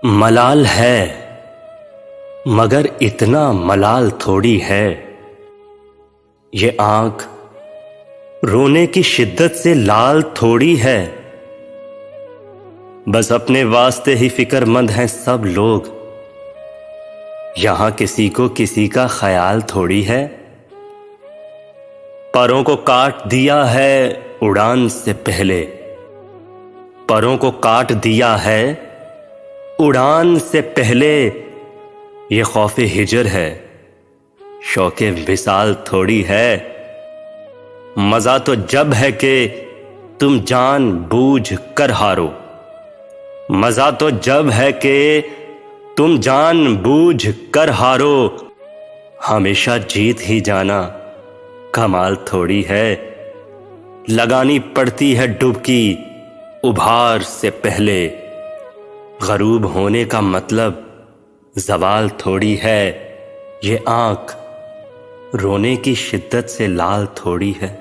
ملال ہے مگر اتنا ملال تھوڑی ہے، یہ آنکھ رونے کی شدت سے لال تھوڑی ہے، بس اپنے واسطے ہی فکر مند ہیں سب لوگ، یہاں کسی کو کسی کا خیال تھوڑی ہے۔ پروں کو کاٹ دیا ہے اڑان سے پہلے، پروں کو کاٹ دیا ہے اڑان سے پہلے، یہ خوف ہجر ہے شوق وصال تھوڑی ہے۔ مزہ تو جب ہے کہ تم جان بوجھ کر ہارو، مزہ تو جب ہے کہ تم جان بوجھ کر ہارو، ہمیشہ جیت ہی جانا کمال تھوڑی ہے۔ لگانی پڑتی ہے ڈبکی ابھار سے پہلے، غروب ہونے کا مطلب زوال تھوڑی ہے، یہ آنکھ رونے کی شدت سے لال تھوڑی ہے۔